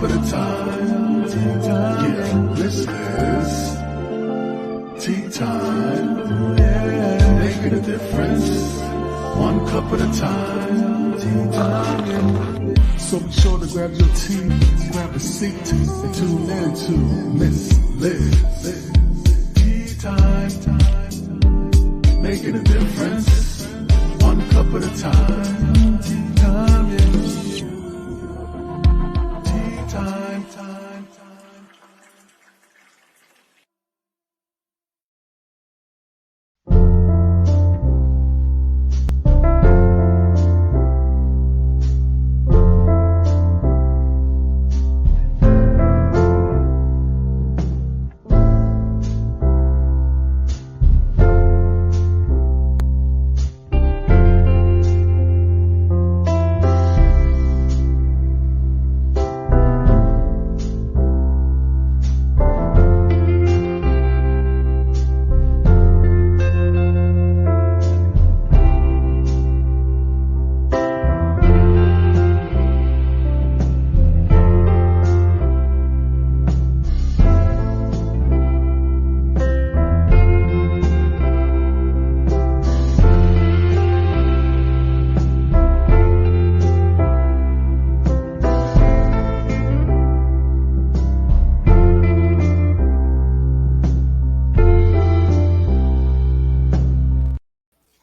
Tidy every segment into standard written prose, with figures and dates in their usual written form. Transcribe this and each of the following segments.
at a time. Yeah, this is tea time. Yeah, making a difference. One cup at a time. Tea time. So be sure to grab your tea, grab a seat, and tune in to Miss Liz. Tea time. Making a difference. One cup at a time. Tea time. Tea time.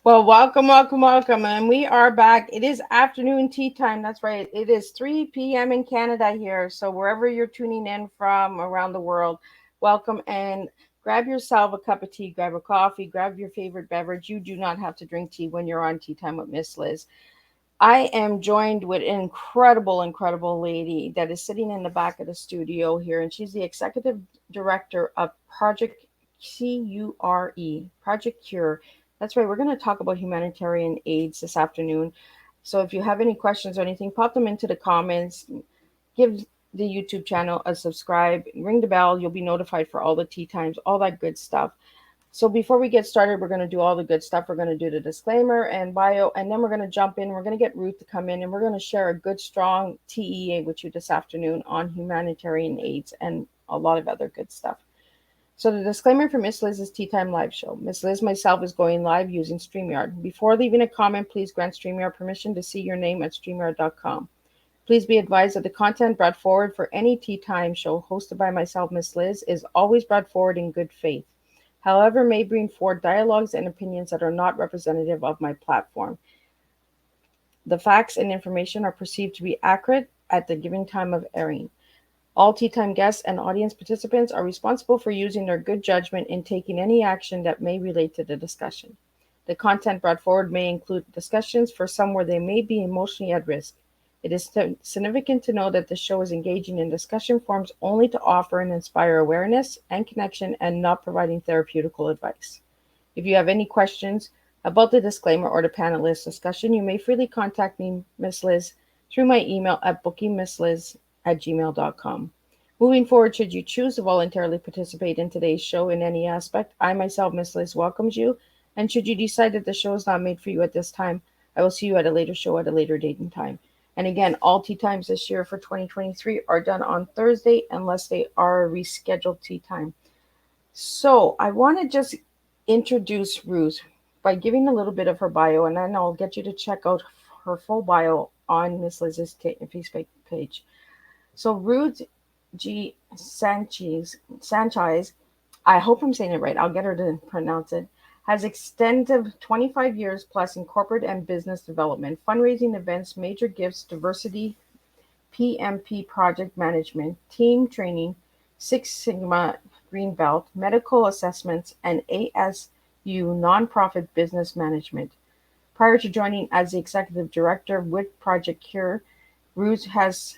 Well, welcome. And we are back. It is afternoon tea time. That's right. It is 3 p.m. in Canada here. So wherever you're tuning in from around the world, welcome and grab yourself a cup of tea, grab a coffee, grab your favorite beverage. You do not have to drink tea when you're on Tea Time with Miss Liz. I am joined with an incredible lady that is sitting in the back of the studio here, and she's the executive director of Project C-U-R-E, Project Cure. That's right, we're going to talk about humanitarian aids this afternoon. So if you have any questions or anything, pop them into the comments. Give the YouTube channel a subscribe, ring the bell. You'll be notified for all the tea times, all that good stuff. So before we get started, we're going to do all the good stuff. We're going to do the disclaimer and bio, and then we're going to jump in. We're going to get Ruth to come in, and we're going to share a good, strong TEA with you this afternoon on humanitarian aids and a lot of other good stuff. So the disclaimer for Miss Liz's Tea Time live show. Miss Liz myself is going live using StreamYard. Before leaving a comment, please grant StreamYard permission to see your name at StreamYard.com. Please be advised that the content brought forward for any Tea Time show hosted by myself, Miss Liz, is always brought forward in good faith. However, may bring forward dialogues and opinions that are not representative of my platform. The facts and information are perceived to be accurate at the given time of airing. All Tea Time guests and audience participants are responsible for using their good judgment in taking any action that may relate to the discussion. The content brought forward may include discussions for some where they may be emotionally at risk. It is significant to know that the show is engaging in discussion forums only to offer and inspire awareness and connection and not providing therapeutical advice. If you have any questions about the disclaimer or the panelist discussion, you may freely contact me, Miss Liz, through my email at bookingmissliz@gmail.com. Moving forward, should you choose to voluntarily participate in today's show in any aspect, I myself, Miss Liz, welcomes you. And should you decide that the show is not made for you at this time, I will see you at a later show at a later date and time. And again, all tea times this year for 2023 are done on Thursday unless they are a rescheduled tea time. So I want to just introduce Ruth by giving a little bit of her bio, and then I'll get you to check out her full bio on Miss Liz's Facebook page. So Ruth G. Sanchez, I hope I'm saying it right. I'll get her to pronounce it. Has extensive 25 years plus in corporate and business development, fundraising events, major gifts, diversity, PMP project management, team training, Six Sigma Green Belt, medical assessments, and ASU nonprofit business management. Prior to joining as the executive director with Project Cure, Ruth has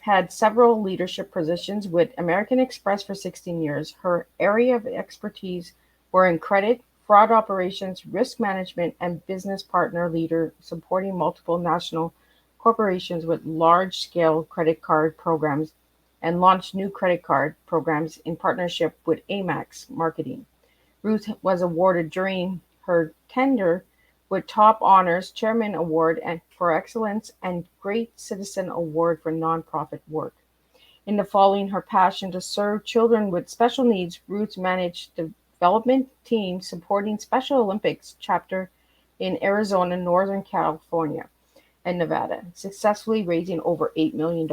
had several leadership positions with American Express for 16 years. Her area of expertise were in credit, fraud operations, risk management, and business partner leader, supporting multiple national corporations with large-scale credit card programs and launched new credit card programs in partnership with Amex Marketing. Ruth was awarded during her tenure with Top Honors Chairman Award for Excellence and Great Citizen Award for nonprofit work. In the following her passion to serve children with special needs, Ruth managed the development team supporting Special Olympics chapter in Arizona, Northern California, and Nevada, successfully raising over $8 million.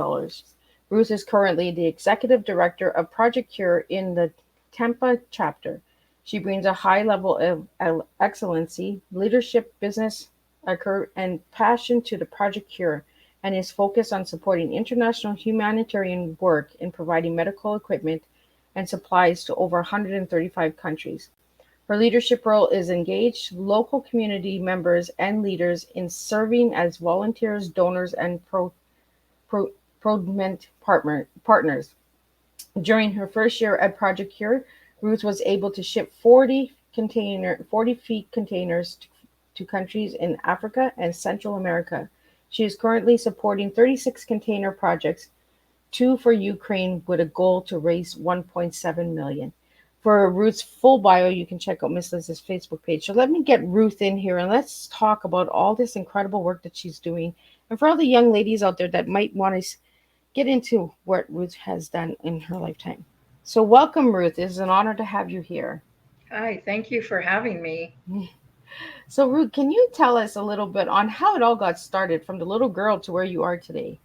Ruth is currently the executive director of Project C.U.R in the Tampa chapter. She brings a high level of excellency, leadership, business, and passion to the Project C.U.R and is focused on supporting international humanitarian work in providing medical equipment and supplies to over 135 countries. Her leadership role is engage local community members and leaders in serving as volunteers, donors, and pro, partners. During her first year at Project C.U.R, Ruth was able to ship 40 feet containers to countries in Africa and Central America. She is currently supporting 36 container projects, two for Ukraine, with a goal to raise 1.7 million. For Ruth's full bio, you can check out Miss Liz's Facebook page. So let me get Ruth in here and let's talk about all this incredible work that she's doing. And for all the young ladies out there that might want to get into what Ruth has done in her lifetime. So welcome, Ruth. It is an honor to have you here. Hi, thank you for having me. So, Ruth, can you tell us a little bit on how it all got started from the little girl to where you are today?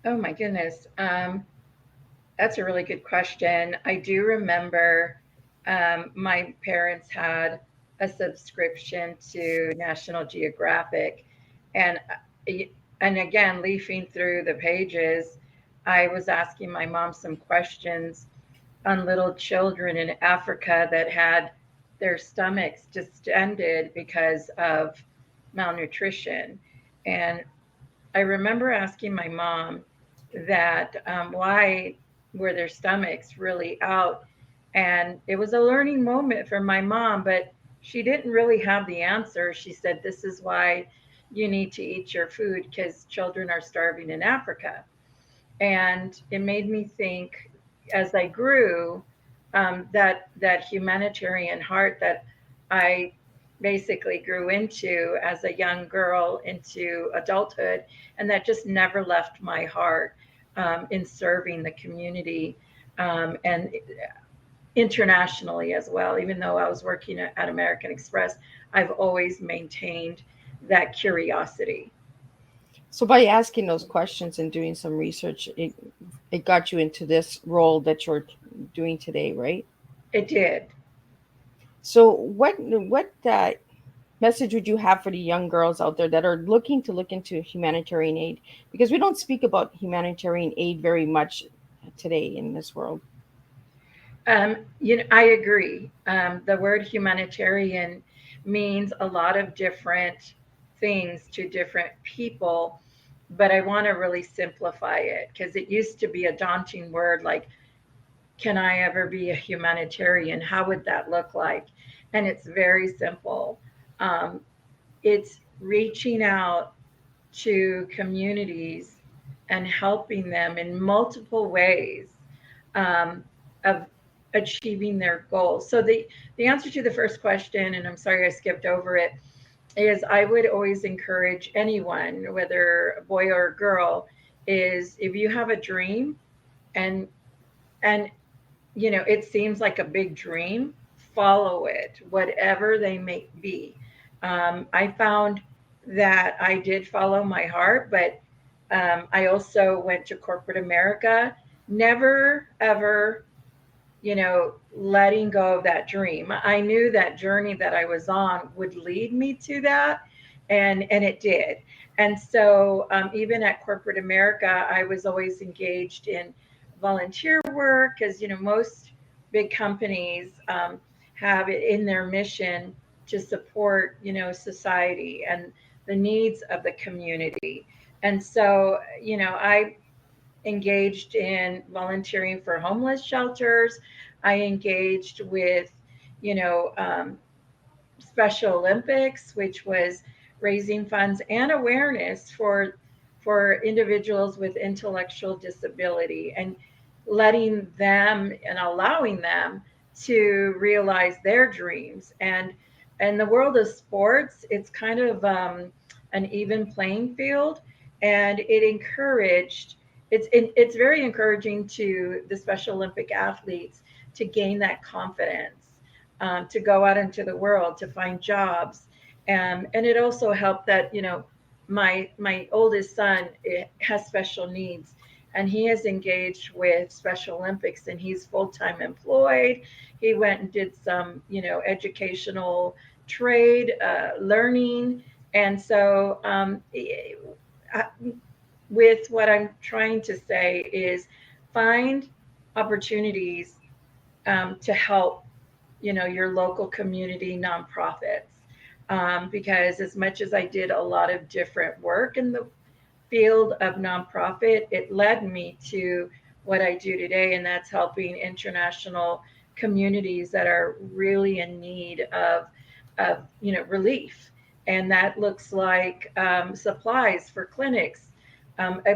Oh my goodness. That's a really good question. I do remember my parents had a subscription to National Geographic, and and again, leafing through the pages, I was asking my mom some questions on little children in Africa that had their stomachs distended because of malnutrition. And I remember asking my mom that why were their stomachs really out? And it was a learning moment for my mom, but she didn't really have the answer. She said, "This is why you need to eat your food because children are starving in Africa." And it made me think as I grew that humanitarian heart that I basically grew into as a young girl into adulthood, and that just never left my heart in serving the community and internationally as well. Even though I was working at American Express, I've always maintained that curiosity. So, by asking those questions and doing some research, it got you into this role that you're doing today, right? It did. So, what message would you have for the young girls out there that are looking to look into humanitarian aid? Because we don't speak about humanitarian aid very much today in this world. I agree. The word humanitarian means a lot of different things to different people, but I want to really simplify it because it used to be a daunting word like, can I ever be a humanitarian? How would that look like? And it's very simple. Um, it's reaching out to communities and helping them in multiple ways um, of achieving their goals. So the answer to the first question, and I'm sorry I skipped over it, is I would always encourage anyone, whether a boy or a girl, is if you have a dream and and it seems like a big dream, follow it, whatever they may be. I found that I did follow my heart, but I also went to corporate America, never ever letting go of that dream. I knew that journey that I was on would lead me to that, and it did. And so, even at corporate America, I was always engaged in volunteer work because most big companies have it in their mission to support society and the needs of the community. And so, I engaged in volunteering for homeless shelters. I engaged with, you know, um, Special Olympics, which was raising funds and awareness for individuals with intellectual disability and letting them and allowing them to realize their dreams. And the world of sports, it's kind of an even playing field, and it encouraged it's very encouraging to the Special Olympic athletes to gain that confidence, to go out into the world, to find jobs. And it also helped that, my oldest son has special needs, and he is engaged with Special Olympics, and he's full-time employed. He went and did some, educational trade learning. And so I, with what I'm trying to say is find opportunities to help, your local community nonprofits. Because as much as I did a lot of different work in the field of nonprofit, it led me to what I do today, and that's helping international communities that are really in need of relief. And that looks like supplies for clinics,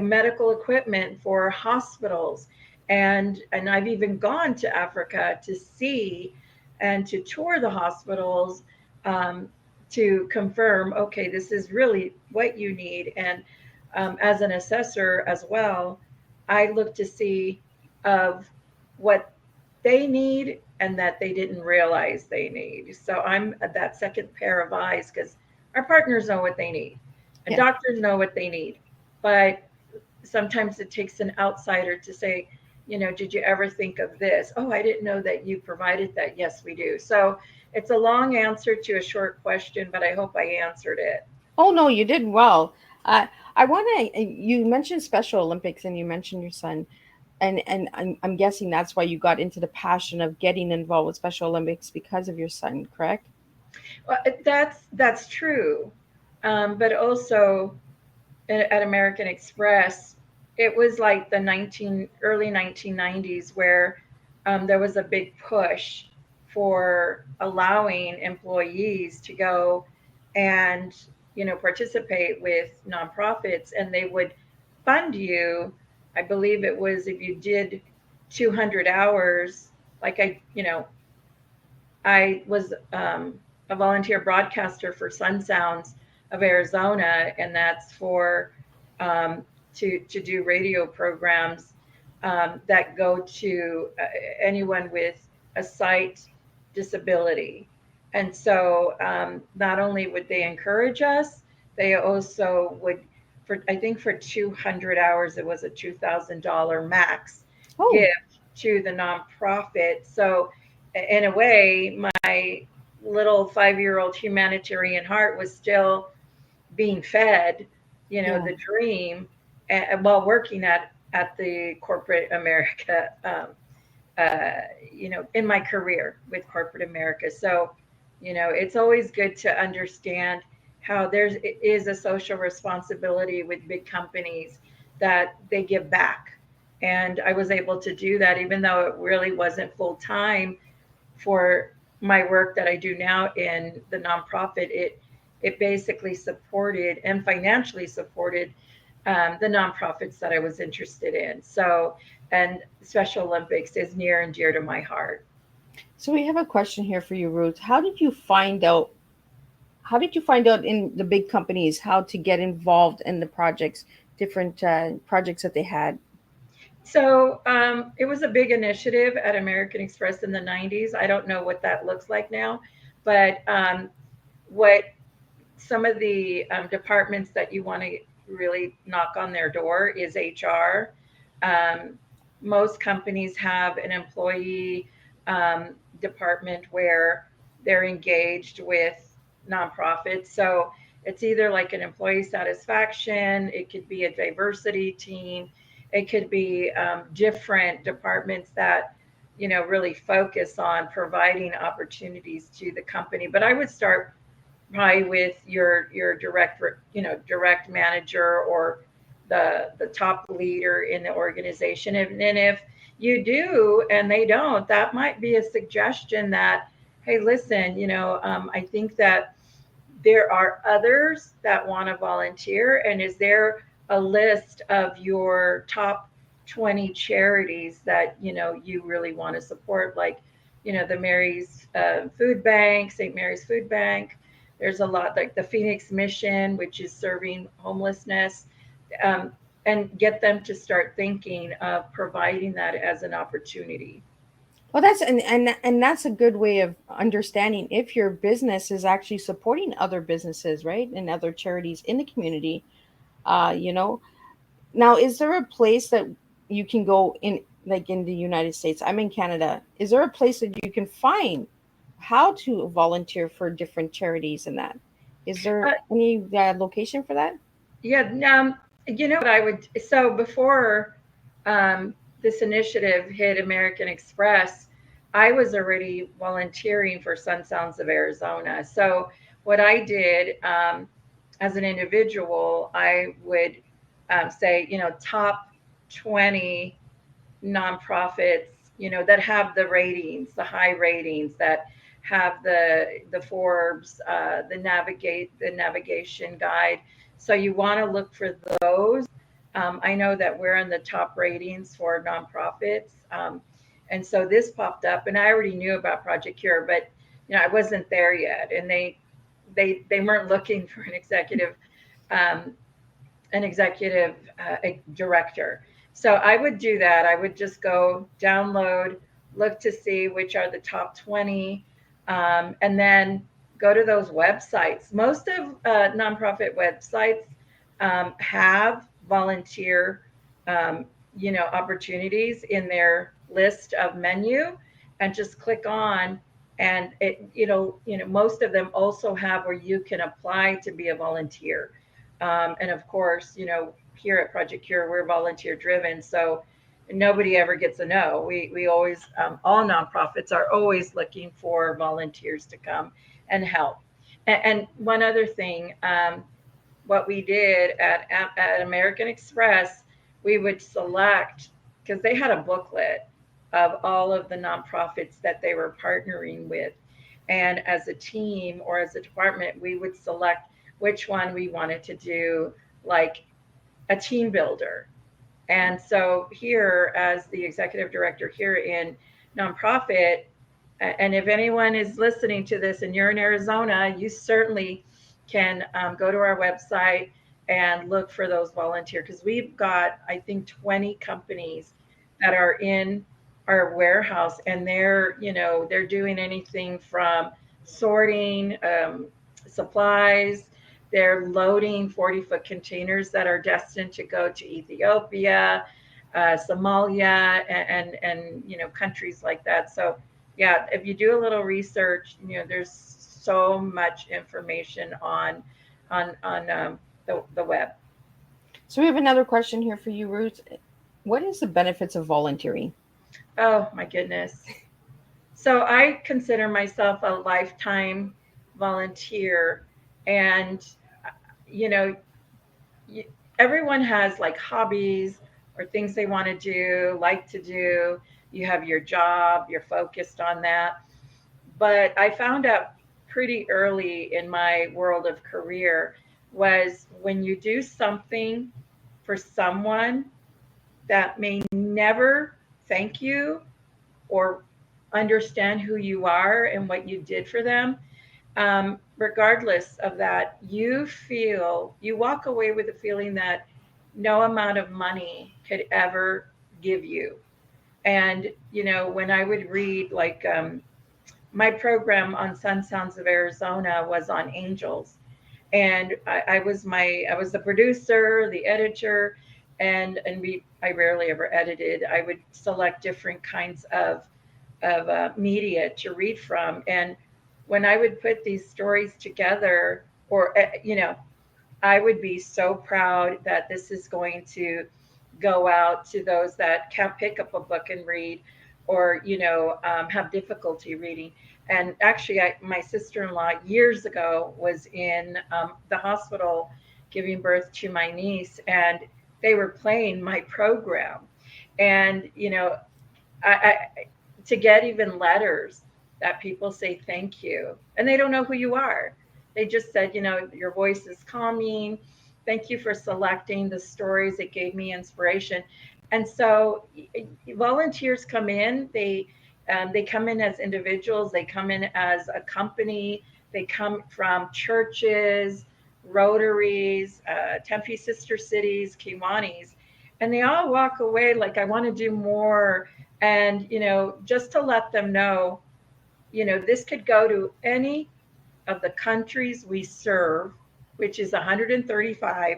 medical equipment for hospitals, and I've even gone to Africa to see and to tour the hospitals, to confirm, okay, this is really what you need. And as an assessor as well, I look to see of what they need and that they didn't realize they need. So I'm that second pair of eyes, because our partners know what they need and Yeah. doctors know what they need. But sometimes it takes an outsider to say, did you ever think of this? Oh, I didn't know that you provided that. Yes, we do. So it's a long answer to a short question, but I hope I answered it. Oh no, you did well. I want to. You mentioned Special Olympics, and you mentioned your son, and I'm guessing that's why you got into the passion of getting involved with Special Olympics because of your son, correct? Well, that's true. But also at American Express, it was like the early 1990s where there was a big push for allowing employees to go and participate with nonprofits, and they would fund you. I believe it was if you did 200 hours, like I was a volunteer broadcaster for Sun Sounds of Arizona, and that's for to do radio programs that go to anyone with a sight disability. And so not only would they encourage us, they also would, for I think for 200 hours, it was a $2,000 max Oh, gift to the nonprofit. So in a way, my little 5-year-old humanitarian heart was still being fed, yeah. the dream, while working at the corporate America, in my career with corporate America. So, it's always good to understand how there is a social responsibility with big companies that they give back. And I was able to do that, even though it really wasn't full time for my work that I do now in the nonprofit. It basically supported and financially supported the nonprofits that I was interested in. So, and Special Olympics is near and dear to my heart. So we have a question here for you, Ruth. How did you find out? How did you find out in the big companies how to get involved in the projects, different projects that they had? So it was a big initiative at American Express in the 90s. I don't know what that looks like now, but what some of the departments that you want to really knock on their door is HR. Um, Most companies have an employee department where they're engaged with nonprofits. So it's either like an employee satisfaction, it could be a diversity team, it could be different departments that really focus on providing opportunities to the company. But I would start probably with your direct manager or the top leader in the organization. And then if you do and they don't, that might be a suggestion that, hey, listen, I think that there are others that want to volunteer, and is there a list of your top 20 charities that you really want to support, like the Mary's Food Bank, St. Mary's Food Bank. There's a lot like the Phoenix Mission, which is serving homelessness. um, and get them to start thinking of providing that as an opportunity. Well, that's and that's a good way of understanding if your business is actually supporting other businesses, right, and other charities in the community. You know, now is there a place that you can go in, like in the United States? I'm in Canada. Is there a place that you can find how to volunteer for different charities and that? Is there Uh, any location for that? yeah, you know what I would, so before um, this initiative hit American Express, I was already volunteering for Sun Sounds of Arizona. So what I did as an individual, I would say, top 20 nonprofits, that have the ratings, the high ratings, that have the Forbes, the navigation guide. So you want to look for those. I know that we're in the top ratings for nonprofits, and so this popped up, and I already knew about Project Cure, but I wasn't there yet, and they weren't looking for um, an executive director. So I would do that. I would just go download, look to see which are the top 20, and then go to those websites. Most of nonprofit websites have volunteer, um, opportunities in their list of menu, and just click on. And most of them also have where you can apply to be a volunteer. And of course, here at Project Cure, we're volunteer driven. So nobody ever gets a no. We always, all nonprofits are always looking for volunteers to come and help. And one other thing, what we did at American Express, we would select, because they had a booklet of all of the nonprofits that they were partnering with. And as a team or as a department, we would select which one we wanted to do, like a team builder. And so here, as the executive director here in nonprofit, and if anyone is listening to this and you're in Arizona, you certainly can go to our website and look for those volunteers, because we've got, I think, 20 companies that are in our warehouse, and they're doing anything from sorting supplies. They're loading 40-foot containers that are destined to go to Ethiopia, Somalia, and countries like that. So yeah, if you do a little research, there's so much information on the web. So we have another question here for you, Ruth. What is the benefits of volunteering? Oh my goodness. So I consider myself a lifetime volunteer, and you know, everyone has like hobbies or things they want to do, like to do. You have your job, you're focused on that. But I found out pretty early in my world of career was when you do something for someone that may never thank you or understand who you are and what you did for them, regardless of that, you walk away with a feeling that no amount of money could ever give you. And, when I would read, like, my program on Sun Sounds of Arizona was on angels. And I was the producer, the editor, and I rarely ever edited. I would select different kinds of media to read from. And when I would put these stories together, or I would be so proud that this is going to go out to those that can't pick up a book and read, or have difficulty reading. And actually, my sister-in-law years ago was in the hospital giving birth to my niece, and they were playing my program. And I to get even letters that people say thank you, and they don't know who you are. They just said, your voice is calming. Thank you for selecting the stories. It gave me inspiration. And so volunteers come in. They come in as individuals. They come in as a company. They come from churches, Rotaries, Tempe Sister Cities, Kiwanis, And they all walk away like, I want to do more. And, just to let them know, this could go to any of the countries we serve, which is 135,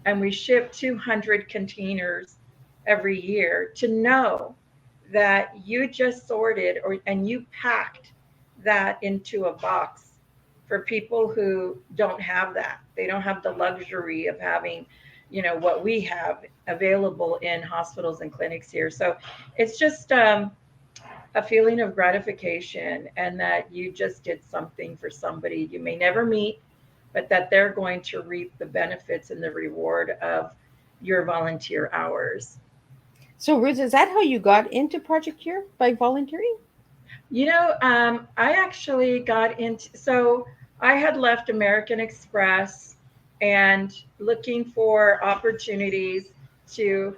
and we ship 200 containers every year, to know that you just sorted and you packed that into a box for people who don't have that. They don't have the luxury of having, what we have available in hospitals and clinics here. So it's just a feeling of gratification, and that you just did something for somebody you may never meet, but that they're going to reap the benefits and the reward of your volunteer hours. So, Ruth, is that how you got into Project Cure, by volunteering? I actually got into, so I had left American Express and looking for opportunities to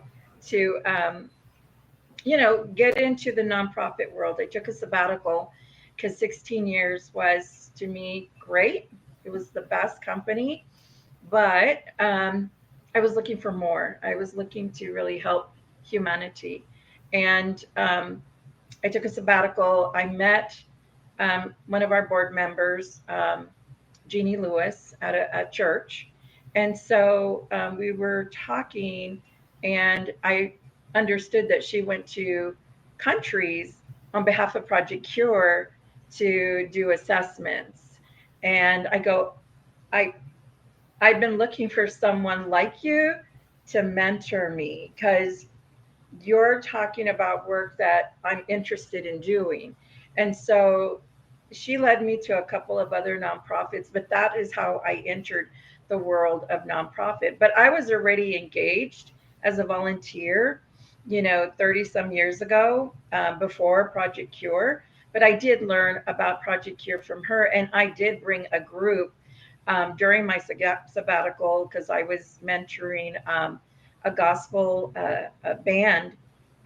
get into the nonprofit world. I took a sabbatical because 16 years was, to me, great. It was the best company, but I was looking for more. I was looking to really help humanity. And I took a sabbatical. I met one of our board members, Jeannie Lewis, at a church. And so we were talking, and I understood that she went to countries on behalf of Project Cure to do assessments. And I go, I I've been looking for someone like you to mentor me, because you're talking about work that I'm interested in doing. And so she led me to a couple of other nonprofits, but that is how I entered the world of nonprofit. But I was already engaged as a volunteer, 30 some years ago, before Project Cure. But I did learn about Project Cure from her, and I did bring a group during my sabbatical, because I was mentoring a gospel a band,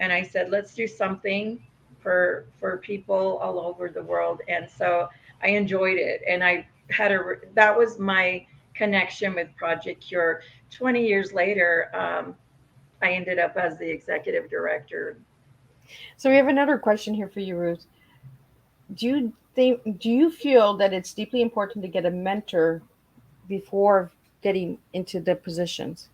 and I said, let's do something for people all over the world. And so I enjoyed it, and I had that was my connection with Project Cure. 20 years later, I ended up as the executive director. So we have another question here for you, Ruth. Do you feel that it's deeply important to get a mentor before getting into the positions?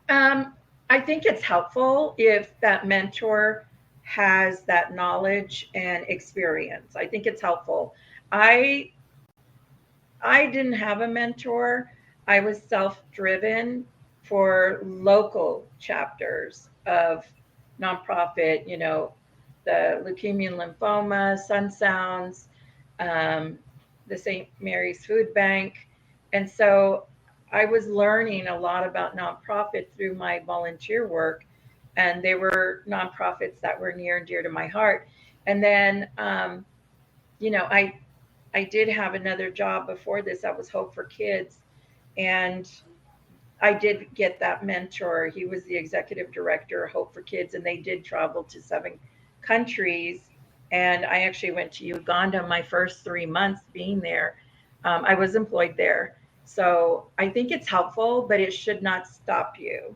Um, I think it's helpful if that mentor has that knowledge and experience. I think it's helpful. I I didn't have a mentor. I was self-driven for local chapters of nonprofit, the Leukemia and Lymphoma, Sun Sounds, um, the St. Mary's Food Bank. And so I was learning a lot about nonprofit through my volunteer work. And they were nonprofits that were near and dear to my heart. And then, you know, I I did have another job before this. I was Hope for Kids, and I did get that mentor. He was the executive director of Hope for Kids, and they did travel to 7 countries. And I actually went to Uganda my first 3 months being there. I was employed there. So I think it's helpful, but it should not stop you.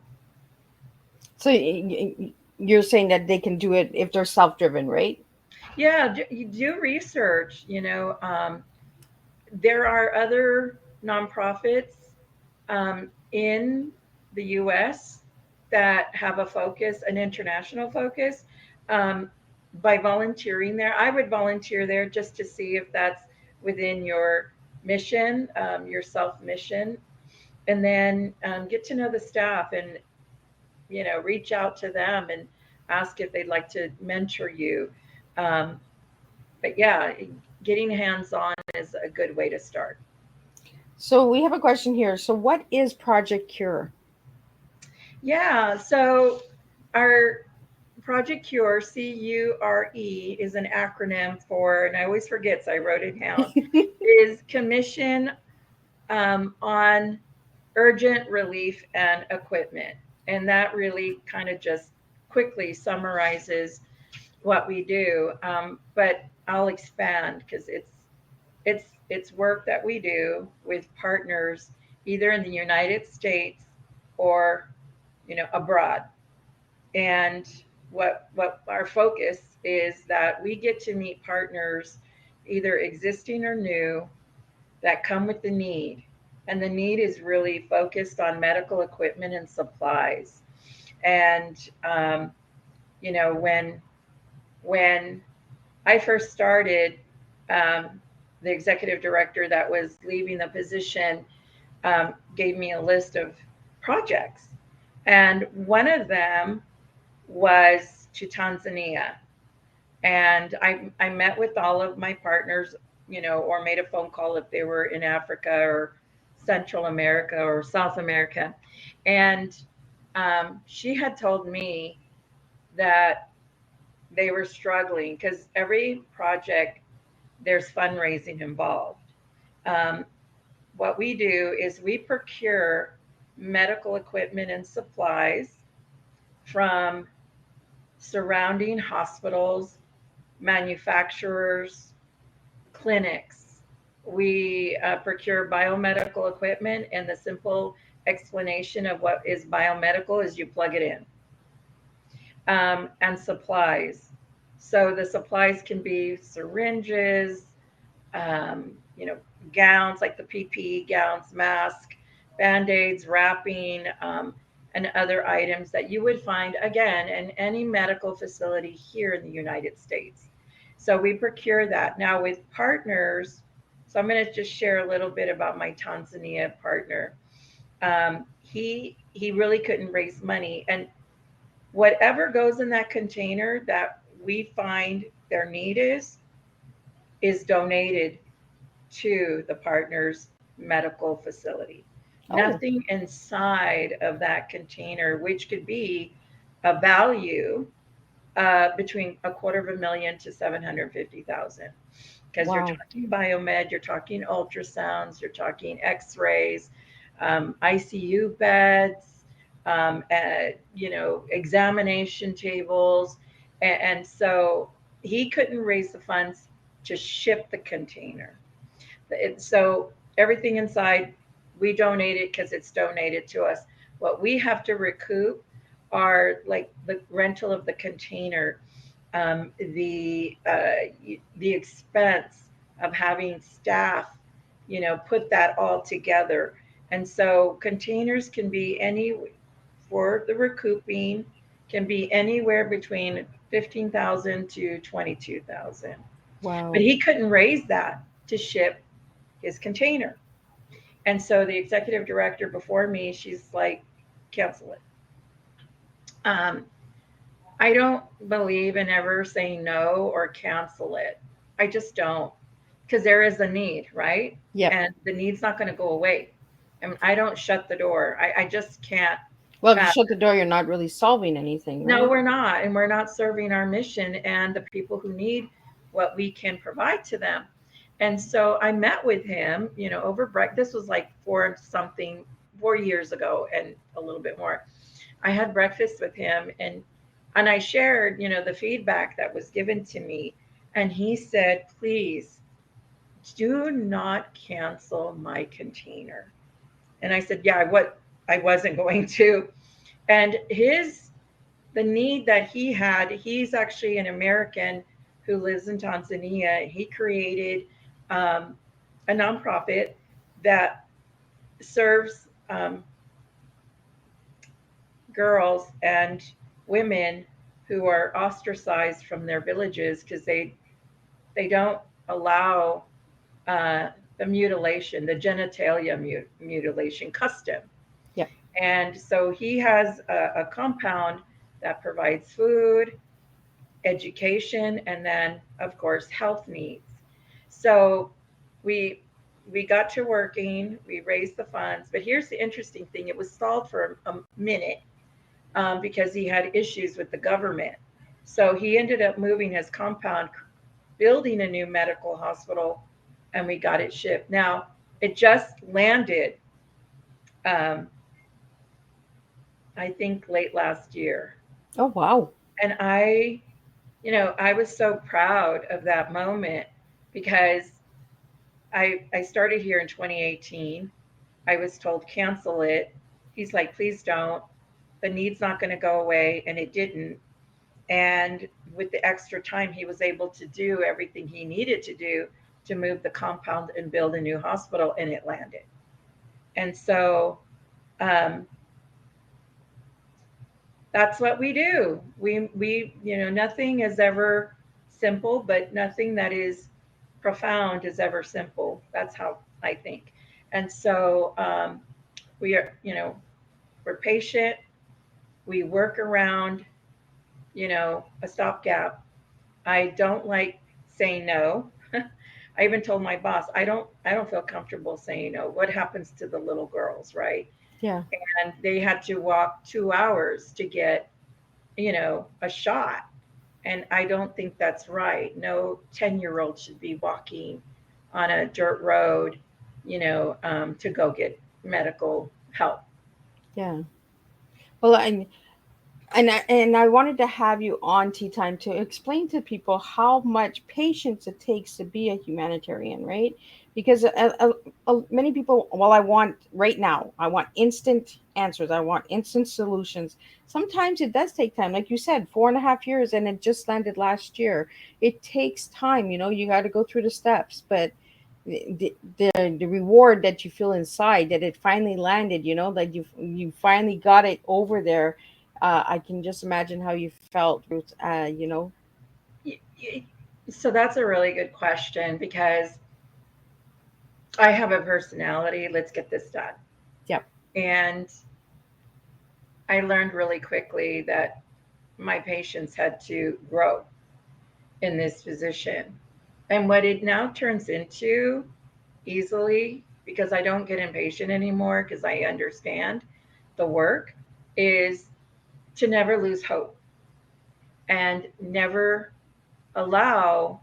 So you're saying that they can do it if they're self-driven, right? Yeah, you do research. There are other nonprofits in the US that have a focus, an international focus. Um, by volunteering there, I would volunteer there just to see if that's within your mission, your self mission, and then get to know the staff, and reach out to them and ask if they'd like to mentor you. Um, but yeah, getting hands on is a good way to start. So we have a question here. So what is Project Cure? Yeah, so our Project Cure, CURE, is an acronym for, and I always forget, so I wrote it down, is Commission on Urgent Relief and Equipment. And that really kind of just quickly summarizes what we do. But I'll expand, because it's work that we do with partners either in the United States or abroad. And what our focus is that we get to meet partners, either existing or new, that come with the need. And the need is really focused on medical equipment and supplies. And when I first started, um, the executive director that was leaving the position gave me a list of projects, and one of them was to Tanzania. And I met with all of my partners, or made a phone call if they were in Africa or Central America or South America. And she had told me that they were struggling because every project there's fundraising involved. Um, what we do is we procure medical equipment and supplies from surrounding hospitals, manufacturers, clinics. We procure biomedical equipment, and the simple explanation of what is biomedical is you plug it in. And supplies. So the supplies can be syringes, um, you know, gowns like the PPE gowns, mask, band-aids, wrapping, and other items that you would find again in any medical facility here in the United States. So we procure that. Now with partners, so I'm going to just share a little bit about my Tanzania partner. He really couldn't raise money, and whatever goes in that container that we find their need is donated to the partner's medical facility. Oh, Nothing inside of that container, which could be a value between $250,000 to 750,000, because you're wow. talking biomed, you're talking ultrasounds, you're talking X-rays, ICU beds, examination tables, and so he couldn't raise the funds to ship the container. So everything inside, we donate it because it's donated to us. What we have to recoup are like the rental of the container, the expense of having staff, put that all together. And so containers can be any for the recouping can be anywhere between 15,000 to 22,000. But Wow. he couldn't raise that to ship his container. And so the executive director before me, she's like, cancel it. Um, I don't believe in ever saying no or cancel it. I just don't, because there is a need, right? Yep. And the need's not going to go away. I mean, I don't shut the door. I just can't. Well, if you Uh, shut the door, you're not really solving anything, no, right? we're not. And we're not serving our mission and the people who need what we can provide to them. And so I met with him, over breakfast. This was like 4 years ago and a little bit more. I had breakfast with him, and I shared, the feedback that was given to me. And he said, please do not cancel my container. And I said, yeah, I wasn't going to. And the need that he had, he's actually an American who lives in Tanzania. He created um, a nonprofit that serves um, girls and women who are ostracized from their villages because they don't allow uh, the mutilation, the genitalia mutilation custom. Yep. And so he has a compound that provides food, education, and then of course health needs. So we we got to working, we raised the funds, but here's the interesting thing: it was stalled for a minute because he had issues with the government. So he ended up moving his compound, building a new medical hospital, and we got it shipped. Now it just landed, um, I think, late last year, Oh, wow. and I was so proud of that moment because I started here in 2018. I was told cancel it. He's like, please don't. the need's not going to go away, and it didn't. And with the extra time, he was able to do everything he needed to do to move the compound and build a new hospital, and it landed. And so um, that's what we do. Nothing is ever simple, but nothing that is profound is ever simple. That's how I think. And so we are, we're patient. We work around, a stopgap. I don't like saying no. I even told my boss, I don't feel comfortable saying no. What happens to the little girls, right? Yeah. And they had to walk 2 hours to get, a shot. And I don't think that's right. No 10-year-old should be walking on a dirt road, to go get medical help. Yeah. Well, and I wanted to have you on Tea Time to explain to people how much patience it takes to be a humanitarian, right? Because many people, well, I want right now, I want instant answers, I want instant solutions. Sometimes it does take time, like you said, 4.5 years, and it just landed last year. It takes time, you got to go through the steps, but the reward that you feel inside that it finally landed, that you finally got it over there. I can just imagine how you felt, Ruth. Y- y- So that's a really good question because I have a personality. Let's get this done. Yep. And I learned really quickly that my patients had to grow in this position. And what it now turns into easily, because I don't get impatient anymore, because I understand the work, is to never lose hope and never allow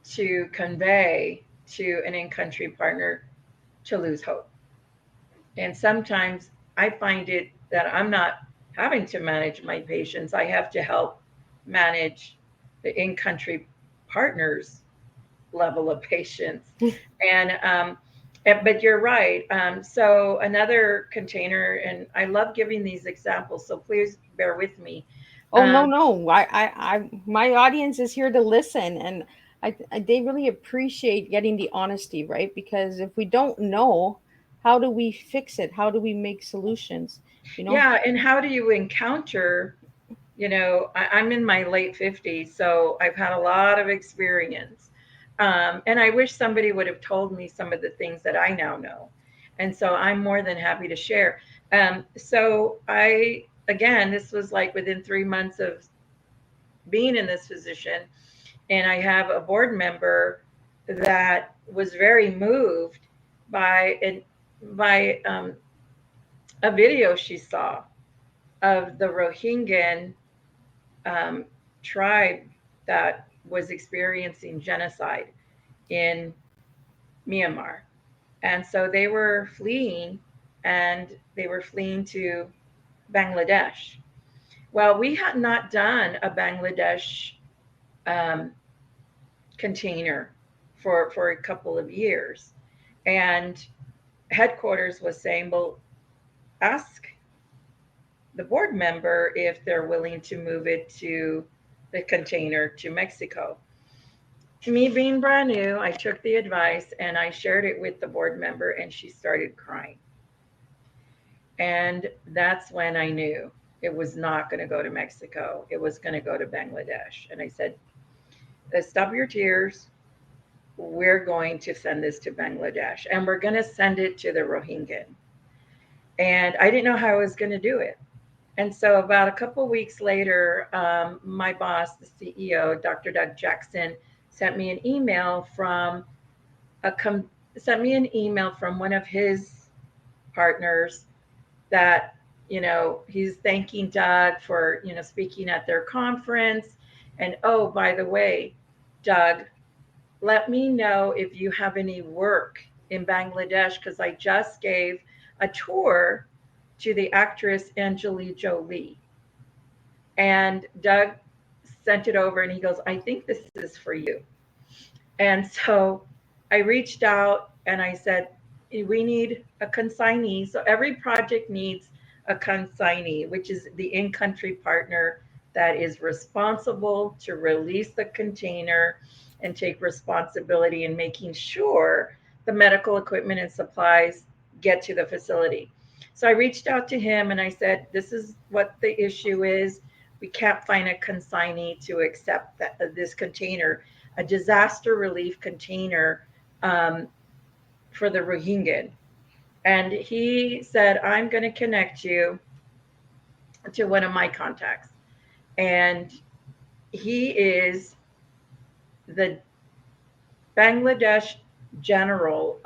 to convey to an in country partner to lose hope. And sometimes I find it that I'm not having to manage my patients, I have to help manage the in country partners level of patience. And but you're right. So another container, and I love giving these examples, so please bear with me. Oh, no, Um, no. My audience is here to listen, and they really appreciate getting the honesty, right? Because if we don't know, how do we fix it? How do we make solutions? You know? yeah, and how do you encounter, I'm in my late 50s, so I've had a lot of experience. And I wish somebody would have told me some of the things that I now know. And so I'm more than happy to share. So again, this was like within 3 months of being in this position. And I have a board member that was very moved by a video she saw of the Rohingya um, tribe that was experiencing genocide in Myanmar. And so they were fleeing, and they were fleeing to Bangladesh. Well, we had not done a Bangladesh um, container for a couple of years. And headquarters was saying, well, ask the board member if they're willing to move it to the container to Mexico. Me being brand new, I took the advice and I shared it with the board member, and she started crying. And that's when I knew it was not going to go to Mexico. It was going to go to Bangladesh. And I said, stop your tears. We're going to send this to Bangladesh, and we're going to send it to the Rohingya. And I didn't know how I was going to do it. And so about a couple of weeks later, my boss, the CEO, Dr. Doug Jackson, sent me an email from a sent me an email from one of his partners that, he's thanking Doug for, speaking at their conference. And oh, by the way, Doug, let me know if you have any work in Bangladesh, because I just gave a tour to the actress Angelina Jolie. And Doug sent it over and he goes, I think this is for you. And so I reached out and I said, we need a consignee. So every project needs a consignee, which is the in-country partner that is responsible to release the container and take responsibility in making sure the medical equipment and supplies get to the facility. So I reached out to him and I said, this is what the issue is. We can't find a consignee to accept this container, a disaster relief container, um, for the Rohingya. And he said, I'm going to connect you to one of my contacts. And he is the Bangladesh general.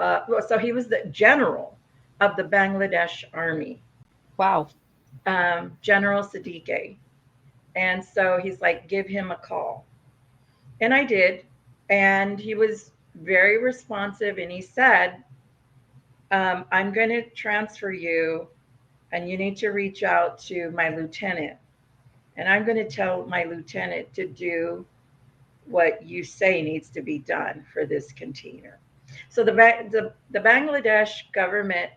So he was the general of the Bangladesh army, Wow. General Sadiqi. And so he's like, give him a call. And I did. And he was very responsive. And he said, I'm going to transfer you, and you need to reach out to my lieutenant. And I'm going to tell my lieutenant to do what you say needs to be done for this container. So the Bangladesh government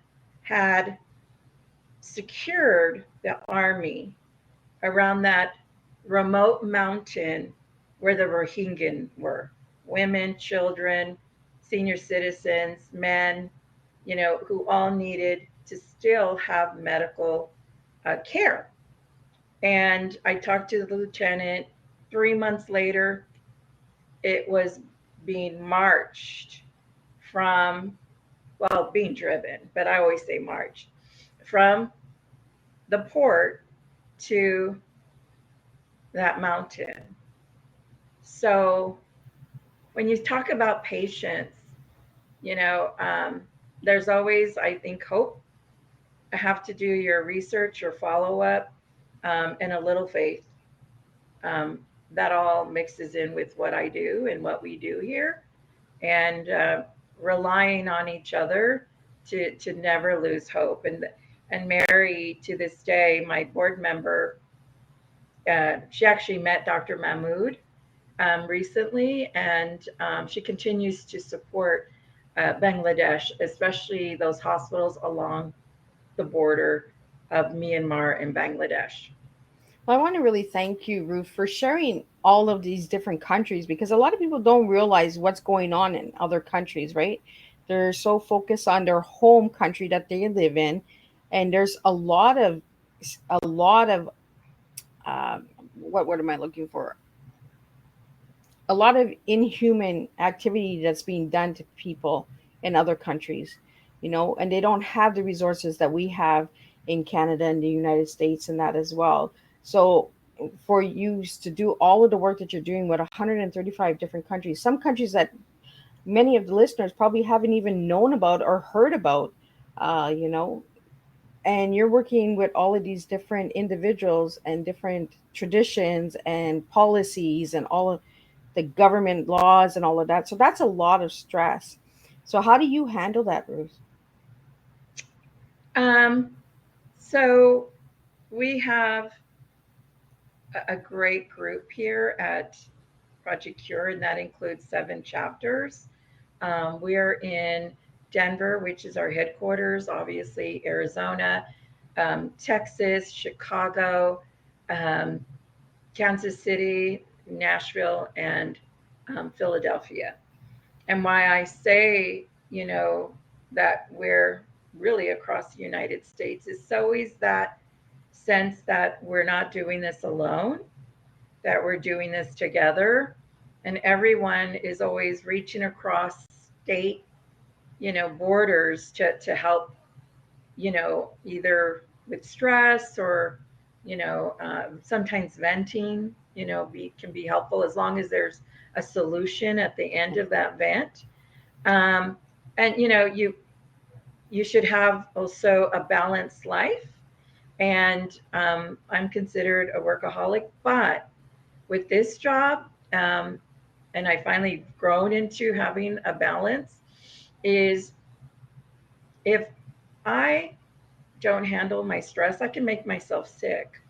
had secured the army around that remote mountain where the Rohingya were, women, children, senior citizens, men, who all needed to still have medical care. And I talked to the lieutenant. 3 months later, it was being marched from, well, being driven, but I always say marched from the port to that mountain. So when you talk about patience, you know, um, there's always, I think, hope. I have to do your research or follow up, and a little faith. Um, that all mixes in with what I do and what we do here, and relying on each other to never lose hope. And Mary, to this day, my board member, she actually met Dr. Mahmood recently, and she continues to support Bangladesh, especially those hospitals along the border of Myanmar and Bangladesh. Well, I want to really thank you, Ruth, for sharing all of these different countries, because a lot of people don't realize what's going on in other countries, right? They're so focused on their home country that they live in, and there's a lot of what am I looking for? A lot of inhuman activity that's being done to people in other countries, and they don't have the resources that we have in Canada and the United States and that as well. So for you to do all of the work that you're doing with 135 different countries, some countries that many of the listeners probably haven't even known about or heard about, uh, you know, and you're working with all of these different individuals and different traditions and policies and all of the government laws and all of that. So that's a lot of stress. So how do you handle that, Ruth? Um, so we have a great group here at Project C.U.R, and that includes 7 chapters. We're in Denver, which is our headquarters, obviously, Arizona, Texas, Chicago, um, Kansas City, Nashville, and Philadelphia. And why I say, that we're really across the United States is always that sense that we're not doing this alone, that we're doing this together. And everyone is always reaching across state, borders to help, either with stress or, sometimes venting, can be helpful as long as there's a solution at the end of that vent. Um, and, you should have also a balanced life. And I'm considered a workaholic, but with this job, and I finally grown into having a balance, is if I don't handle my stress, I can make myself sick.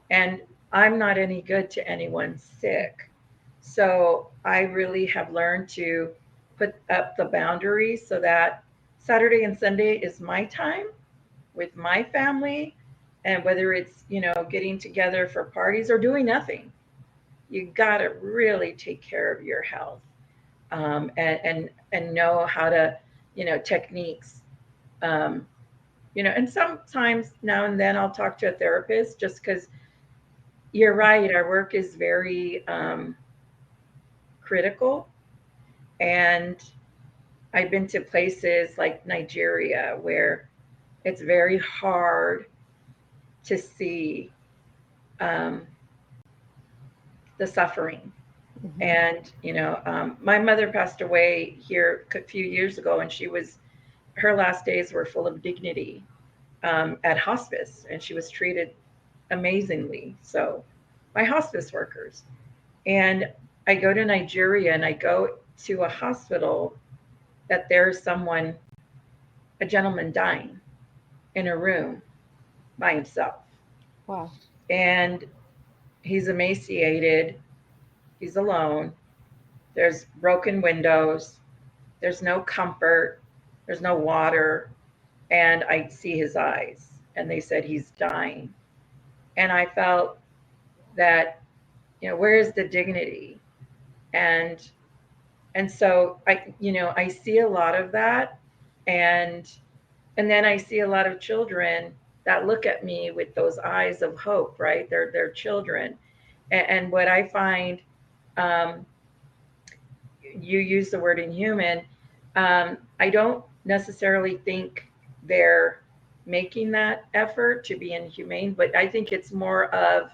And I'm not any good to anyone sick. So I really have learned to put up the boundaries so that Saturday and Sunday is my time with my family, And whether it's, getting together for parties or doing nothing, you got to really take care of your health, and know how to, techniques. Um, and sometimes now and then I'll talk to a therapist, just because you're right, our work is very critical. And I've been to places like Nigeria where it's very hard to see um, the suffering. Mhm. And, my mother passed away here a few years ago, and her last days were full of dignity, at hospice, and she was treated amazingly so by hospice workers. And I go to Nigeria and I go to a hospital that there's a gentleman dying in a room by himself. Wow. And he's emaciated, he's alone, there's broken windows, there's no comfort, there's no water, and I see his eyes. And they said he's dying. And I felt that, where is the dignity? And so I see a lot of that. And then I see a lot of children that look at me with those eyes of hope, right? They're children. And what I find, um, you use the word inhuman. I don't necessarily think they're making that effort to be inhumane, but I think it's more of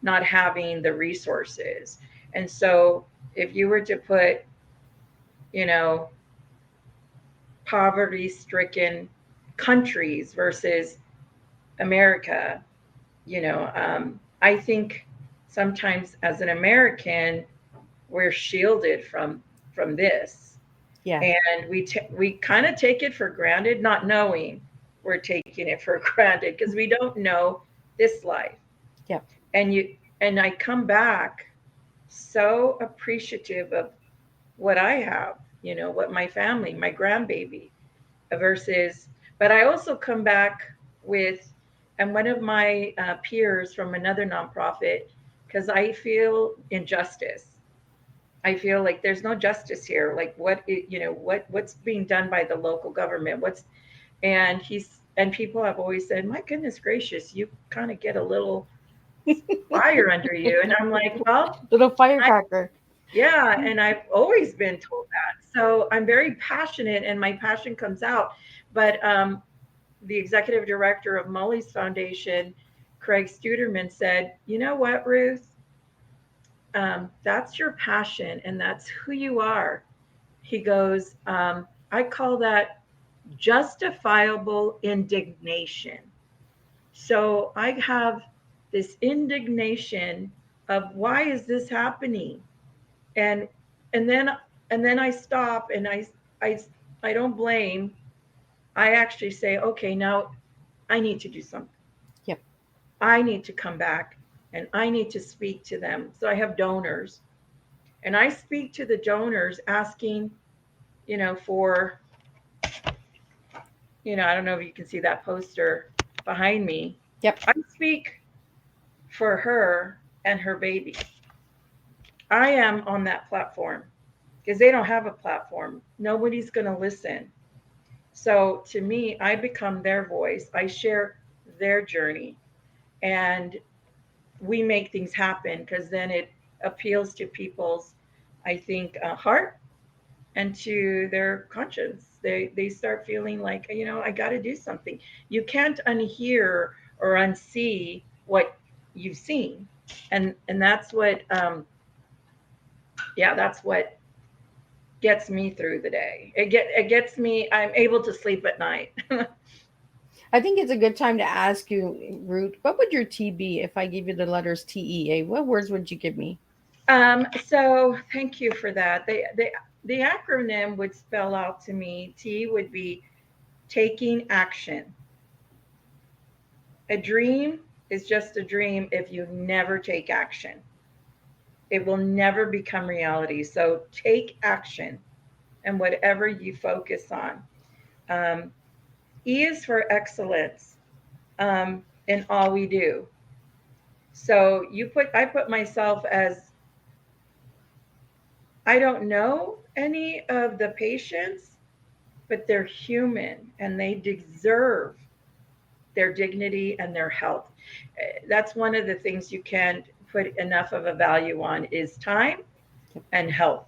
not having the resources. And so if you were to put, you know, poverty stricken countries versus America, I think sometimes as an American, we're shielded from this, Yeah. and we kind of take it for granted, not knowing we're taking it for granted because we don't know this life. Yep. And I come back so appreciative of what I have, what my family, my grandbaby, versus, but I also come back with, and one of my peers from another nonprofit, because I feel injustice. I feel like there's no justice here. Like what's being done by the local government? And people have always said, "My goodness gracious, you kind of get a little fire under you." And I'm like, "Well, Little I, firecracker. yeah." And I've always been told that. So I'm very passionate, and my passion comes out. But the executive director of Molly's Foundation, Craig Studerman, said, "You know what, Ruth? That's your passion, and that's who you are." He goes, "I call that justifiable indignation." So I have this indignation of, why is this happening? And and then I stop, and I I don't blame. I actually say, okay, now I need to do something. Yep. I need to come back, and I need to speak to them. So I have donors, and I speak to the donors asking, for, I don't know if you can see that poster behind me. Yep. I speak for her and her baby. I am on that platform because they don't have a platform. Nobody's going to listen. So to me, I become their voice. I share their journey, and we make things happen, because then it appeals to people's, I think, heart, and to their conscience. They start feeling like, I got to do something. You can't unhear or unsee what you've seen. And that's what, yeah, that's what gets me through the day. It gets me. I'm able to sleep at night. I think it's a good time to ask you, Ruth, what would your T be if I give you the letters TEA? What words would you give me? So thank you for that. The acronym would spell out to me. T would be taking action. A dream is just a dream if you never take action. It will never become reality. So take action and whatever you focus on. Um, E is for excellence. Um, in all we do. So I put myself as, I don't know any of the patients, but they're human and they deserve their dignity and their health. That's one of the things you can't put enough of a value on is time and health.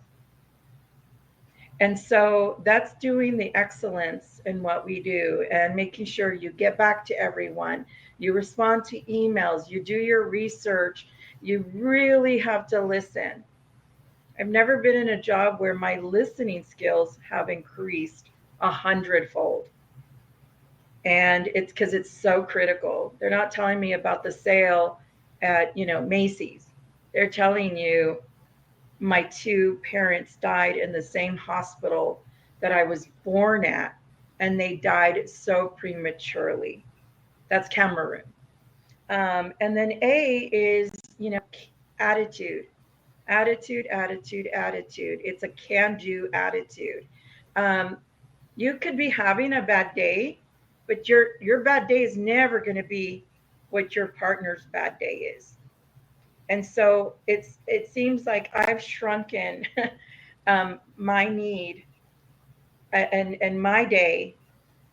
And so that's doing the excellence in what we do and making sure you get back to everyone. You respond to emails, you do your research, you really have to listen. I've never been in a job where my listening skills have increased 100-fold. And it's because it's so critical. They're not telling me about the sale at, Macy's. They're telling you my two parents died in the same hospital that I was born at, and they died so prematurely. That's Cameroon. And then A is, attitude, attitude. It's a can do attitude. Um, you could be having a bad day, but your bad day is never going to be what your partner's bad day is. And so it seems like I've shrunken my need and my day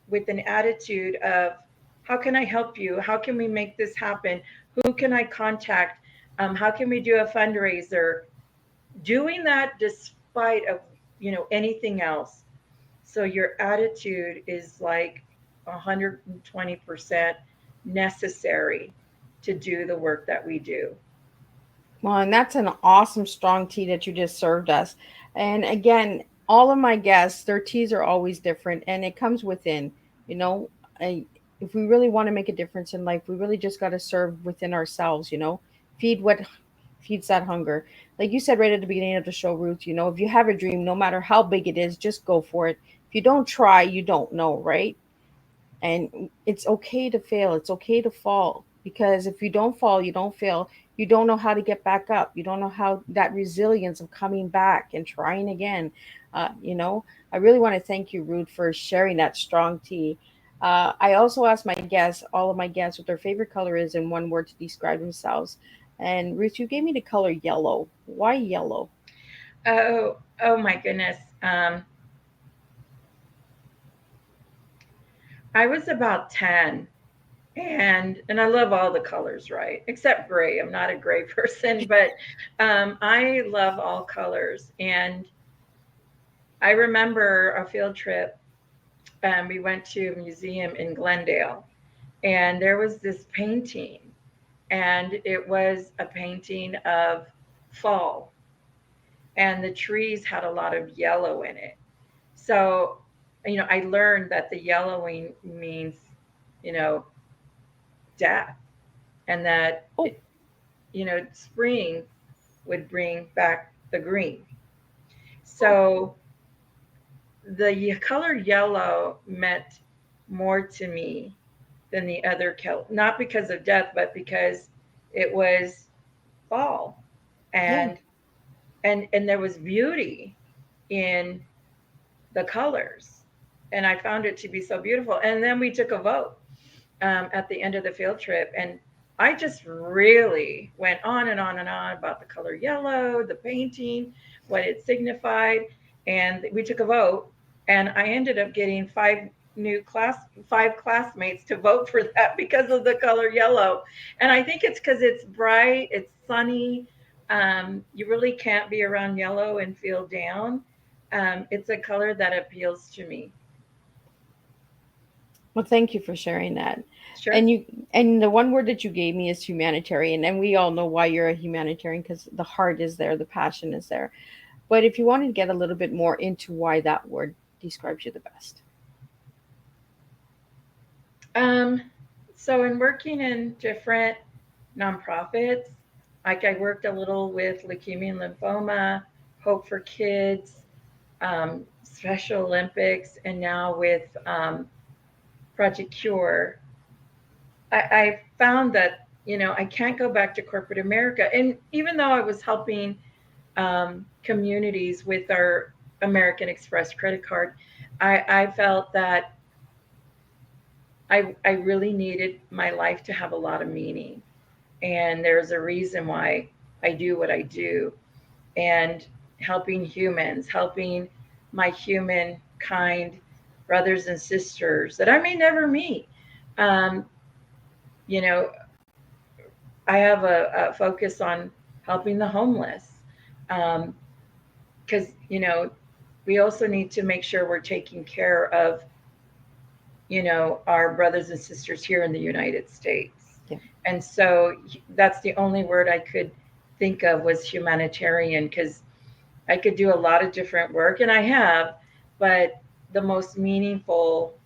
with an attitude of how can I help you? How can we make this happen? Who can I contact? How can we do a fundraiser? Doing that despite of anything else. So your attitude is like 120% necessary to do the work that we do. Well, and that's an awesome strong tea that you just served us. And again, all of my guests, their teas are always different and it comes within, you know, I, if we really want to make a difference in life, we really just got to serve within ourselves, feed what feeds that hunger. Like you said right at the beginning of the show, Ruth, if you have a dream, no matter how big it is, just go for it. If you don't try, you don't know, right? And it's okay to fail, it's okay to fall, because if you don't fall, you don't fail, you don't know how to get back up, you don't know how that resilience of coming back and trying again. I really want to thank you, Ruth, for sharing that strong tea. I also asked all of my guests what their favorite color is in one word to describe themselves, and Ruth, you gave me the color yellow. Why yellow? Oh my goodness. I was about 10, and I love all the colors, right? Except gray. I'm not a gray person, but I love all colors. And I remember a field trip. We went to a museum in Glendale, and there was this painting, and it was a painting of fall, and the trees had a lot of yellow in it. So, I learned that the yellowing means, you know, death, and that Oh, spring would bring back the green. oh, So the color yellow meant more to me than the other color, not because of death, but because it was fall, yeah. and and there was beauty in the colors, and I found it to be so beautiful. And then we took a vote at the end of the field trip, and I just really went on and on and on about the color yellow, the painting, what it signified, and we took a vote, and I ended up getting five classmates to vote for that because of the color yellow. And I think it's because it's bright, it's sunny. You really can't be around yellow and feel down. It's a color that appeals to me. Well, thank you for sharing that. Sure. And the one word that you gave me is humanitarian, and we all know why you're a humanitarian, because the heart is there, the passion is there. But if you want to get a little bit more into why that word describes you the best. Um, so in working in different nonprofits, like I worked a little with leukemia and lymphoma, Hope for Kids, Special Olympics, and now with Project Cure, I found that I can't go back to corporate America. And even though I was helping communities with our American Express credit card, I felt that I really needed my life to have a lot of meaning. And there's a reason why I do what I do. And helping humans, helping my human kind brothers and sisters that I may never meet. Um, you know, I have a focus on helping the homeless, because we also need to make sure we're taking care of our brothers and sisters here in the United States. Yeah. And so that's the only word I could think of was humanitarian, because I could do a lot of different work, and I have, but the most meaningful,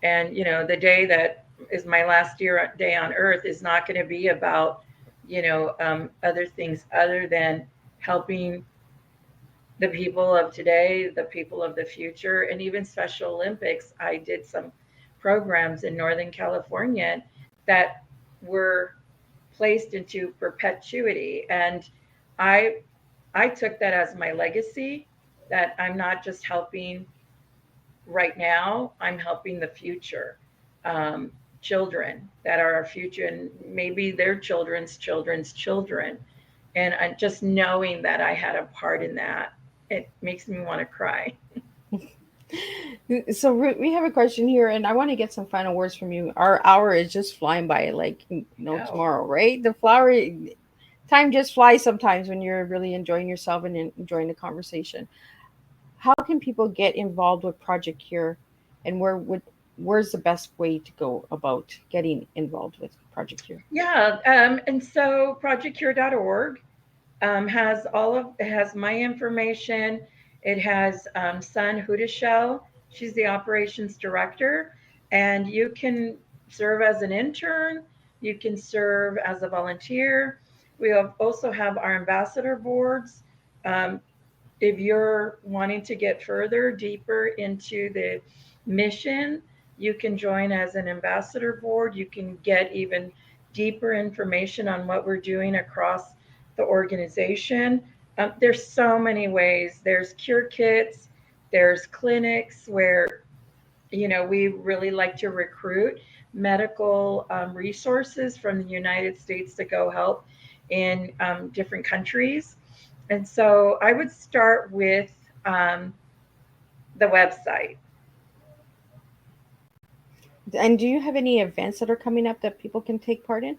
and the day that is my last day on earth is not going to be about other things other than helping the people of today, the people of the future, and even Special Olympics. I did some programs in Northern California that were placed into perpetuity, and I I took that as my legacy, that I'm not just helping right now, I'm helping the future, um, children that are our future, and maybe their children's children's children. And just knowing that I had a part in that, it makes me want to cry. So we have a question here, and I want to get some final words from you. Our hour is just flying by, like no No. tomorrow, right? The flower time just flies sometimes when you're really enjoying yourself and enjoying the conversation. How can people get involved with Project Cure, and where's the best way to go about getting involved with Project Cure? Yeah, and so ProjectC.U.R it has my information. It has Sun Hudashell. She's the operations director, and you can serve as an intern. You can serve as a volunteer. Also have our ambassador boards. Um, if you're wanting to get further, deeper into the mission, you can join as an ambassador board. You can get even deeper information on what we're doing across the organization. There's so many ways. There's cure kits, there's clinics where we really like to recruit medical resources from the United States to go help in different countries. And so I would start with um, the website. And do you have any events that are coming up that people can take part in?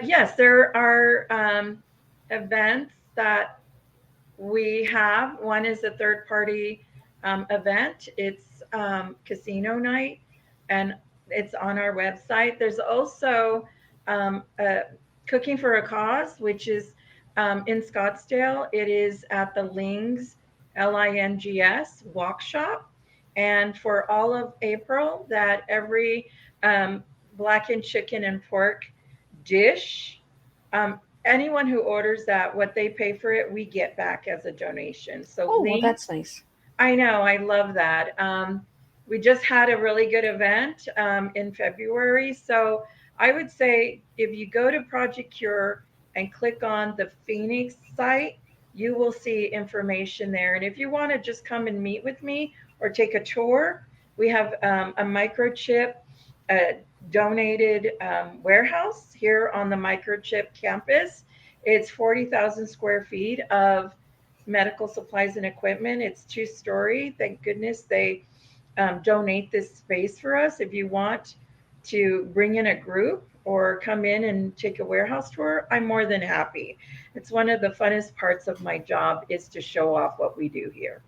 Yes, there are events that we have. One is a third party event, it's casino night, and it's on our website. There's also a Cooking for a Cause, which is in Scottsdale. It is at the Lings Walk Shop. And for all of April, that every blackened chicken and pork dish, um, anyone who orders that, what they pay for it, we get back as a donation. So Oh, well, link, that's nice. I know, I love that. We just had a really good event in February. So I would say if you go to Project Cure and click on the Phoenix site, you will see information there. And if you want to just come and meet with me or take a tour, we have a microchip, a donated warehouse here on the microchip campus. It's 40,000 square feet of medical supplies and equipment. It's two-story. Thank goodness they donate this space for us. If you want to bring in a group or come in and take a warehouse tour, I'm more than happy. It's one of the funnest parts of my job is to show off what we do here.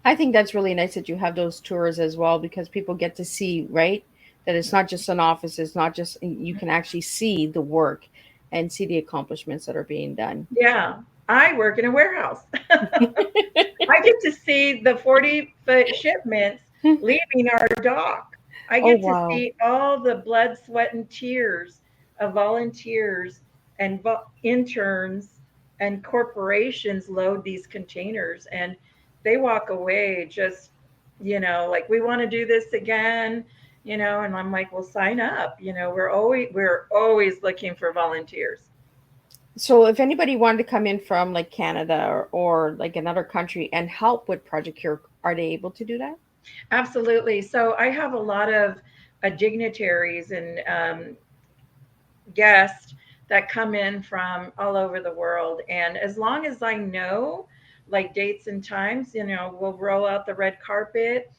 I think that's really nice that you have those tours as well, because people get to see, right? That it's not just an office, it's not just, you can actually see the work and see the accomplishments that are being done. Yeah, I work in a warehouse. I get to see the 40-foot shipments leaving our dock. I Oh, get to wow. see all the blood, sweat, and tears of volunteers and interns and corporations load these containers, and they walk away just, like, we want to do this again, and I'm like, well, sign up. We're always looking for volunteers. So if anybody wanted to come in from like Canada or like another country and help with Project Cure, are they able to do that? Absolutely. So I have a lot of dignitaries and guests that come in from all over the world. And as long as I know, like dates and times, we'll roll out the red carpet.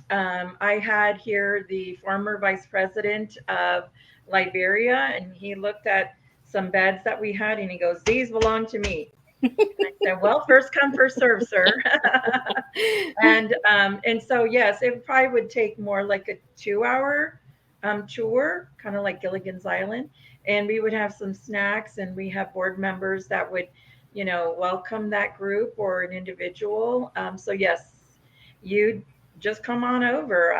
I had here the former vice president of Liberia, and he looked at some beds that we had and he goes, "These belong to me." I said, "Well, first come, first serve, sir." And so yes, it probably would take more like a 2 hour tour, kind of like Gilligan's Island, and we would have some snacks, and we have board members that would, welcome that group or an individual. So yes, you just come on over.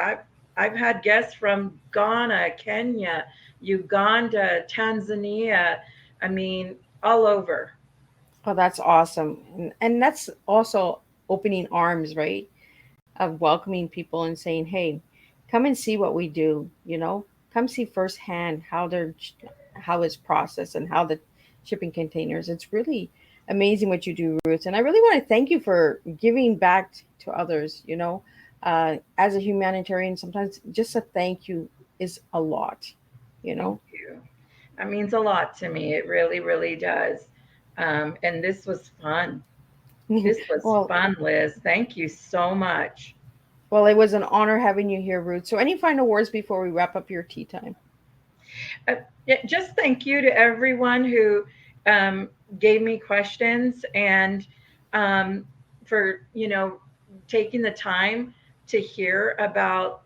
I've had guests from Ghana, Kenya, Uganda, Tanzania. I mean, all over. Oh, that's awesome. And that's also opening arms, right? Of welcoming people and saying, "Hey, come and see what we do, come see firsthand how it's processed and how the shipping containers." It's really amazing what you do, Ruth. And I really want to thank you for giving back to others, as a humanitarian, sometimes just a thank you is a lot, you Thank know. you. That means a lot to me. It really, really does. And this was fun. This was well, fun, Liz. Thank you so much. well, it was an honor having you here, Ruth. So any final words before we wrap up your tea time? Yeah, just thank you to everyone who um, gave me questions and um, for, taking the time to hear about,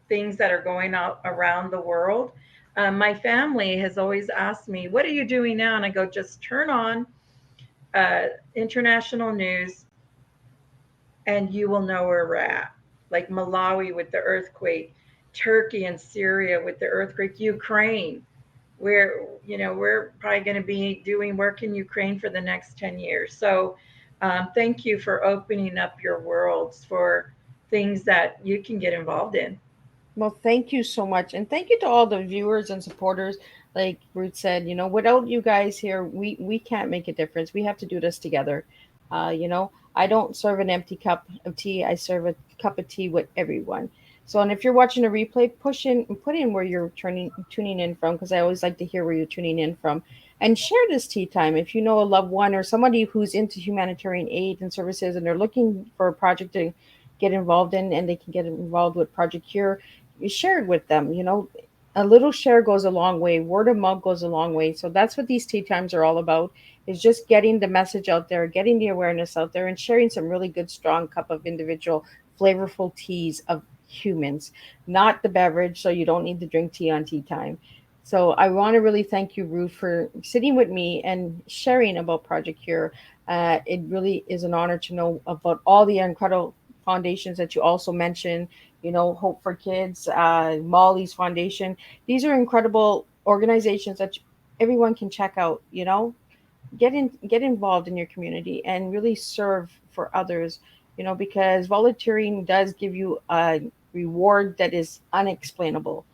things that are going on around the world. My family has always asked me, "What are you doing now?" And I go, "Just turn on uh, international news and you will know where we're at." Like Malawi with the earthquake, Turkey and Syria with the earthquake, Ukraine, where, we're probably going to be doing work in Ukraine for the next 10 years. So thank you for opening up your worlds for things that you can get involved in. Well, thank you so much. And thank you to all the viewers and supporters. Like Ruth said, without you guys here, we can't make a difference. We have to do this together. I don't serve an empty cup of tea. I serve a cup of tea with everyone. So, and if you're watching a replay, push in and put in where you're tuning in from, because I always like to hear where you're tuning in from. And share this tea time. If you know a loved one or somebody who's into humanitarian aid and services and they're looking for a project to get involved in and they can get involved with Project Cure, you share it with them. A little share goes a long way. Word of mouth goes a long way. So that's what these tea times are all about, is just getting the message out there, getting the awareness out there, and sharing some really good strong cup of individual flavorful teas of humans, not the beverage. So you don't need to drink tea on tea time. So I want to really thank you, Ruth, for sitting with me and sharing about Project Cure. It really is an honor to know about all the incredible foundations that you also mentioned, Hope for Kids, Molly's Foundation. These are incredible organizations that everyone can check out. Get involved in your community and really serve for others. Because volunteering does give you a reward that is unexplainable.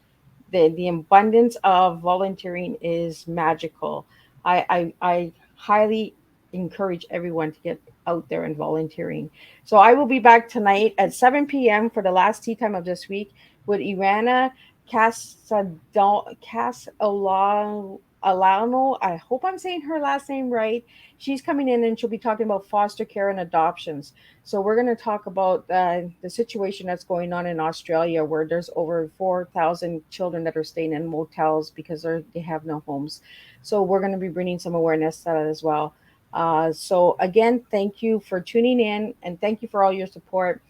The abundance of volunteering is magical. I highly encourage everyone to get out there and volunteering. So I will be back tonight at 7 p.m. for the last tea time of this week with Irana Alano. I hope I'm saying her last name right. She's coming in and she'll be talking about foster care and adoptions. So we're going to talk about the situation that's going on in Australia, where there's over 4,000 children that are staying in motels because they have no homes. So we're going to be bringing some awareness to that as well. So again, thank you for tuning in and thank you for all your support.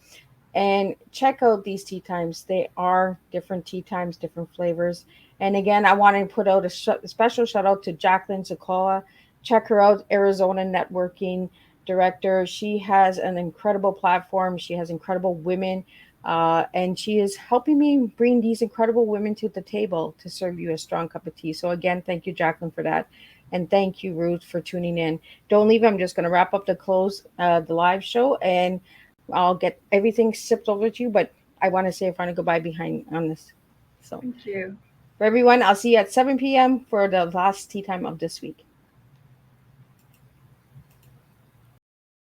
And check out these tea times. They are different tea times, different flavors. And again, I want to put out a special shout out to Jacqueline Zakola. Check her out, Arizona Networking Director. She has an incredible platform. She has incredible women. And she is helping me bring these incredible women to the table to serve you a strong cup of tea. So, again, thank you, Jacqueline, for that. And thank you, Ruth, for tuning in. Don't leave. I'm just going to wrap up the live show, and I'll get everything sipped over to you. But I want to say a final goodbye behind on this. So, Thank you. for everyone, I'll see you at 7 p.m. for the last tea time of this week.